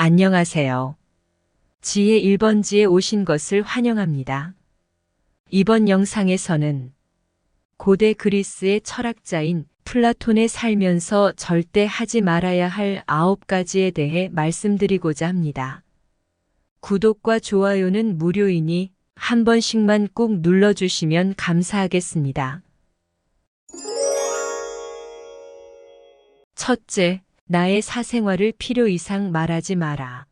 안녕하세요. 지혜 1번지에 오신 것을 환영합니다. 이번 영상에서는 고대 그리스의 철학자인 플라톤의 살면서 절대 하지 말아야 할 9가지에 대해 말씀드리고자 합니다. 구독과 좋아요는 무료이니 한 번씩만 꼭 눌러주시면 감사하겠습니다. 첫째, 나의 사생활을 필요 이상 말하지 마라.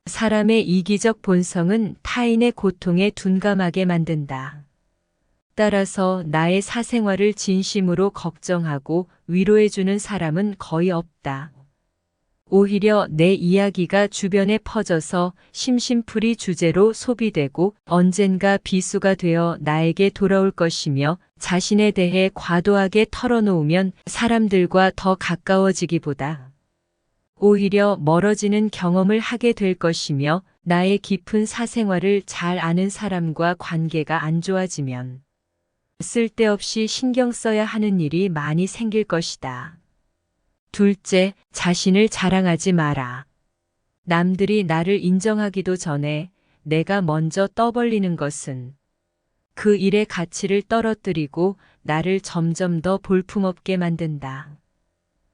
사람의 이기적 본성은 타인의 고통에 둔감하게 만든다. 따라서 나의 사생활을 진심으로 걱정하고 위로해주는 사람은 거의 없다. 오히려 내 이야기가 주변에 퍼져서 심심풀이 주제로 소비되고 언젠가 비수가 되어 나에게 돌아올 것이며 자신에 대해 과도하게 털어놓으면 사람들과 더 가까워지기보다 오히려 멀어지는 경험을 하게 될 것이며 나의 깊은 사생활을 잘 아는 사람과 관계가 안 좋아지면 쓸데없이 신경 써야 하는 일이 많이 생길 것이다. 둘째, 자신을 자랑하지 마라. 남들이 나를 인정하기도 전에 내가 먼저 떠벌리는 것은 그 일의 가치를 떨어뜨리고 나를 점점 더 볼품없게 만든다.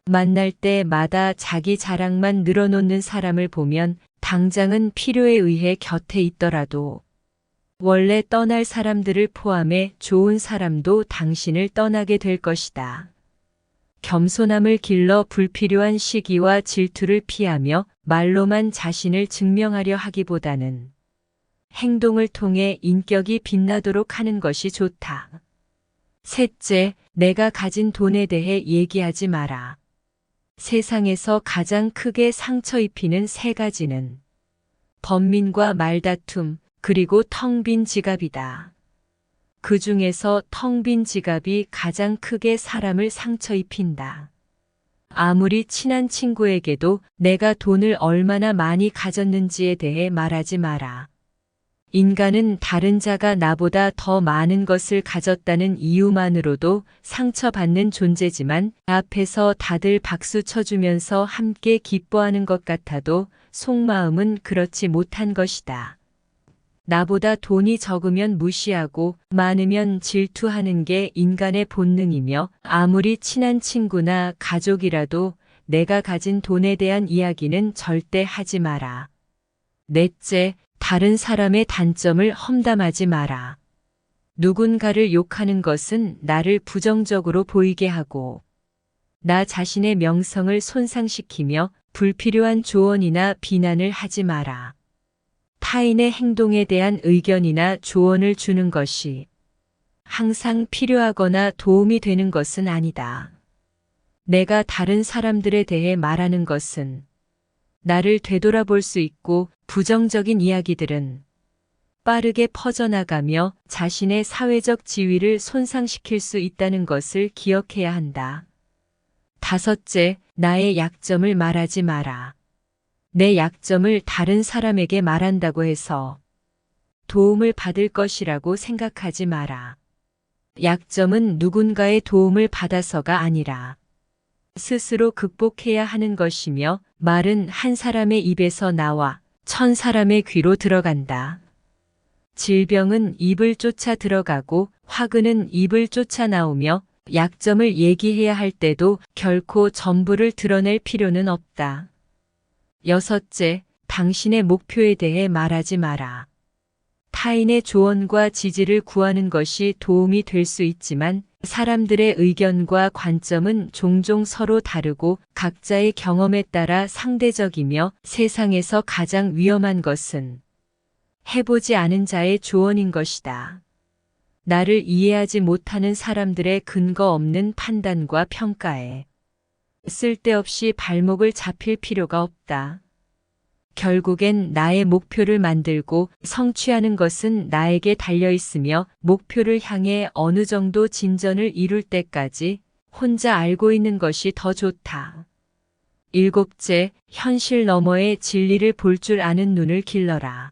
만날 때마다 자기 자랑만 늘어놓는 사람을 보면 당장은 필요에 의해 곁에 있더라도 원래 떠날 사람들을 포함해 좋은 사람도 당신을 떠나게 될 것이다. 겸손함을 길러 불필요한 시기와 질투를 피하며 말로만 자신을 증명하려 하기보다는 행동을 통해 인격이 빛나도록 하는 것이 좋다. 셋째, 내가 가진 돈에 대해 얘기하지 마라. 세상에서 가장 크게 상처 입히는 3가지는 번민과 말다툼, 그리고 텅 빈 지갑이다. 그 중에서 텅 빈 지갑이 가장 크게 사람을 상처 입힌다. 아무리 친한 친구에게도 내가 돈을 얼마나 많이 가졌는지에 대해 말하지 마라. 인간은 다른 자가 나보다 더 많은 것을 가졌다는 이유만으로도 상처받는 존재지만 앞에서 다들 박수 쳐주면서 함께 기뻐하는 것 같아도 속마음은 그렇지 못한 것이다. 나보다 돈이 적으면 무시하고 많으면 질투하는 게 인간의 본능이며 아무리 친한 친구나 가족이라도 내가 가진 돈에 대한 이야기는 절대 하지 마라. 넷째, 다른 사람의 단점을 험담하지 마라. 누군가를 욕하는 것은 나를 부정적으로 보이게 하고 나 자신의 명성을 손상시키며 불필요한 조언이나 비난을 하지 마라. 타인의 행동에 대한 의견이나 조언을 주는 것이 항상 필요하거나 도움이 되는 것은 아니다. 내가 다른 사람들에 대해 말하는 것은 나를 되돌아볼 수 있고 부정적인 이야기들은 빠르게 퍼져나가며 자신의 사회적 지위를 손상시킬 수 있다는 것을 기억해야 한다. 다섯째, 나의 약점을 말하지 마라. 내 약점을 다른 사람에게 말한다고 해서 도움을 받을 것이라고 생각하지 마라. 약점은 누군가의 도움을 받아서가 아니라 스스로 극복해야 하는 것이며 말은 한 사람의 입에서 나와 1000사람의 귀로 들어간다. 질병은 입을 쫓아 들어가고 화근은 입을 쫓아 나오며 약점을 얘기해야 할 때도 결코 전부를 드러낼 필요는 없다. 여섯째, 당신의 목표에 대해 말하지 마라. 타인의 조언과 지지를 구하는 것이 도움이 될 수 있지만 사람들의 의견과 관점은 종종 서로 다르고 각자의 경험에 따라 상대적이며 세상에서 가장 위험한 것은 해보지 않은 자의 조언인 것이다. 나를 이해하지 못하는 사람들의 근거 없는 판단과 평가에 쓸데없이 발목을 잡힐 필요가 없다. 결국엔 나의 목표를 만들고 성취하는 것은 나에게 달려 있으며 목표를 향해 어느 정도 진전을 이룰 때까지 혼자 알고 있는 것이 더 좋다. 일곱째, 현실 너머의 진리를 볼 줄 아는 눈을 길러라.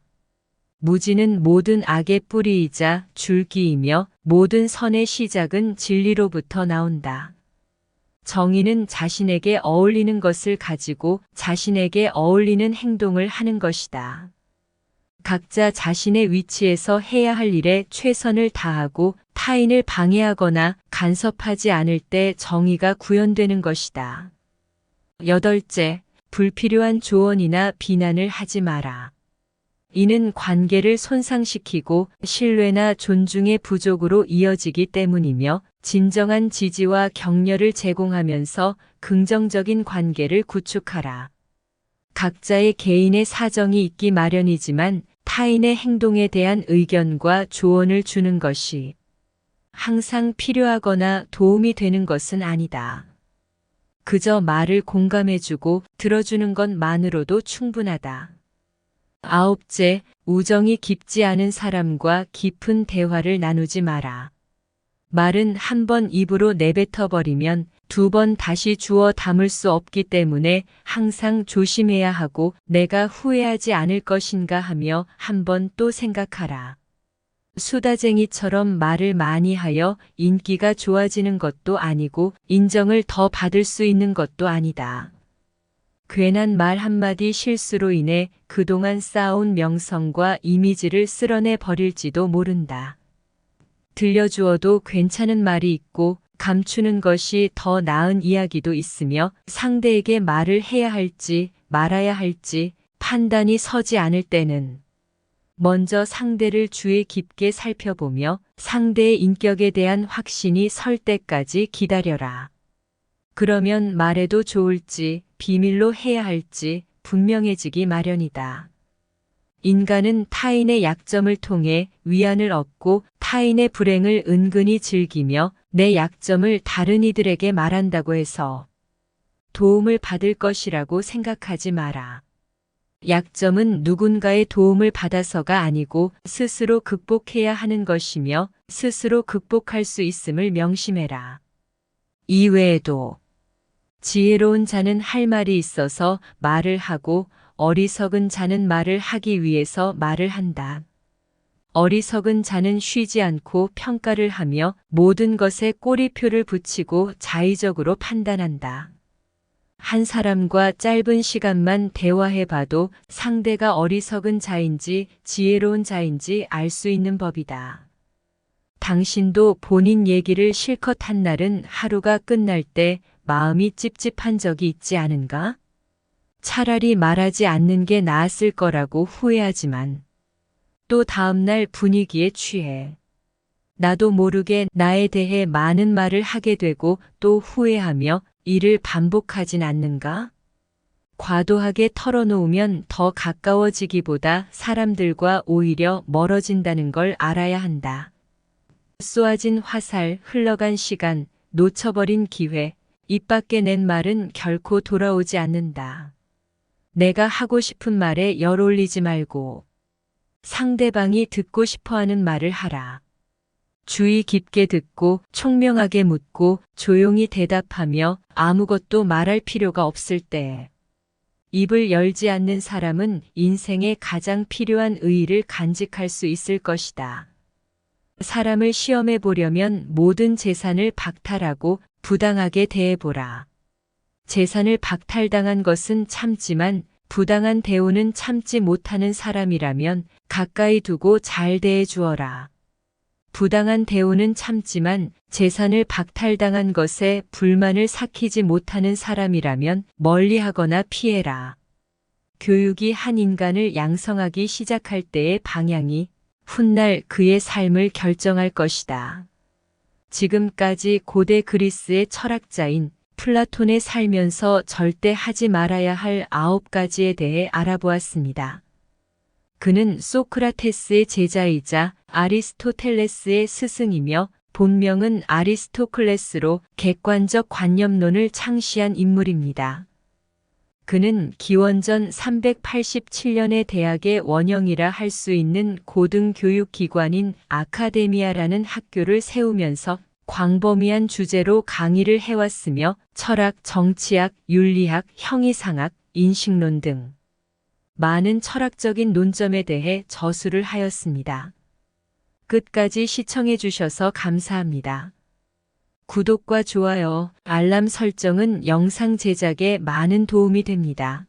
무지는 모든 악의 뿌리이자 줄기이며 모든 선의 시작은 진리로부터 나온다. 정의는 자신에게 어울리는 것을 가지고 자신에게 어울리는 행동을 하는 것이다. 각자 자신의 위치에서 해야 할 일에 최선을 다하고 타인을 방해하거나 간섭하지 않을 때 정의가 구현되는 것이다. 여덟째, 불필요한 조언이나 비난을 하지 마라. 이는 관계를 손상시키고 신뢰나 존중의 부족으로 이어지기 때문이며 진정한 지지와 격려를 제공하면서 긍정적인 관계를 구축하라. 각자의 개인의 사정이 있기 마련이지만 타인의 행동에 대한 의견과 조언을 주는 것이 항상 필요하거나 도움이 되는 것은 아니다. 그저 말을 공감해주고 들어주는 것만으로도 충분하다. 아홉째, 우정이 깊지 않은 사람과 깊은 대화를 나누지 마라. 말은 한 번 입으로 내뱉어버리면 두 번 다시 주워 담을 수 없기 때문에 항상 조심해야 하고 내가 후회하지 않을 것인가 하며 한 번 또 생각하라. 수다쟁이처럼 말을 많이 하여 인기가 좋아지는 것도 아니고 인정을 더 받을 수 있는 것도 아니다. 괜한 말 한마디 실수로 인해 그동안 쌓아온 명성과 이미지를 쓸어내 버릴지도 모른다. 들려주어도 괜찮은 말이 있고 감추는 것이 더 나은 이야기도 있으며 상대에게 말을 해야 할지 말아야 할지 판단이 서지 않을 때는 먼저 상대를 주의 깊게 살펴보며 상대의 인격에 대한 확신이 설 때까지 기다려라. 그러면 말해도 좋을지 비밀로 해야 할지 분명해지기 마련이다. 인간은 타인의 약점을 통해 위안을 얻고 타인의 불행을 은근히 즐기며 내 약점을 다른 이들에게 말한다고 해서 도움을 받을 것이라고 생각하지 마라. 약점은 누군가의 도움을 받아서가 아니고 스스로 극복해야 하는 것이며 스스로 극복할 수 있음을 명심해라. 이외에도 지혜로운 자는 할 말이 있어서 말을 하고 어리석은 자는 말을 하기 위해서 말을 한다. 어리석은 자는 쉬지 않고 평가를 하며 모든 것에 꼬리표를 붙이고 자의적으로 판단한다. 한 사람과 짧은 시간만 대화해봐도 상대가 어리석은 자인지 지혜로운 자인지 알 수 있는 법이다. 당신도 본인 얘기를 실컷 한 날은 하루가 끝날 때 마음이 찝찝한 적이 있지 않은가? 차라리 말하지 않는 게 나았을 거라고 후회하지만 또 다음날 분위기에 취해 나도 모르게 나에 대해 많은 말을 하게 되고 또 후회하며 이를 반복하진 않는가? 과도하게 털어놓으면 더 가까워지기보다 사람들과 오히려 멀어진다는 걸 알아야 한다. 쏘아진 화살, 흘러간 시간, 놓쳐버린 기회, 입 밖에 낸 말은 결코 돌아오지 않는다. 내가 하고 싶은 말에 열 올리지 말고 상대방이 듣고 싶어하는 말을 하라. 주의 깊게 듣고 총명하게 묻고 조용히 대답하며 아무것도 말할 필요가 없을 때 입을 열지 않는 사람은 인생에 가장 필요한 의의를 간직할 수 있을 것이다. 사람을 시험해 보려면 모든 재산을 박탈하고 부당하게 대해보라. 재산을 박탈당한 것은 참지만 부당한 대우는 참지 못하는 사람이라면 가까이 두고 잘 대해 주어라. 부당한 대우는 참지만 재산을 박탈당한 것에 불만을 삭히지 못하는 사람이라면 멀리하거나 피해라. 교육이 한 인간을 양성하기 시작할 때의 방향이 훗날 그의 삶을 결정할 것이다. 지금까지 고대 그리스의 철학자인 플라톤에 살면서 절대 하지 말아야 할 9가지에 대해 알아보았습니다. 그는 소크라테스의 제자이자 아리스토텔레스의 스승이며 본명은 아리스토클레스로 객관적 관념론을 창시한 인물입니다. 그는 기원전 387년에 대학의 원형이라 할 수 있는 고등교육기관인 아카데미아라는 학교를 세우면서 광범위한 주제로 강의를 해왔으며 철학, 정치학, 윤리학, 형이상학, 인식론 등 많은 철학적인 논점에 대해 저술을 하였습니다. 끝까지 시청해 주셔서 감사합니다. 구독과 좋아요, 알람 설정은 영상 제작에 많은 도움이 됩니다.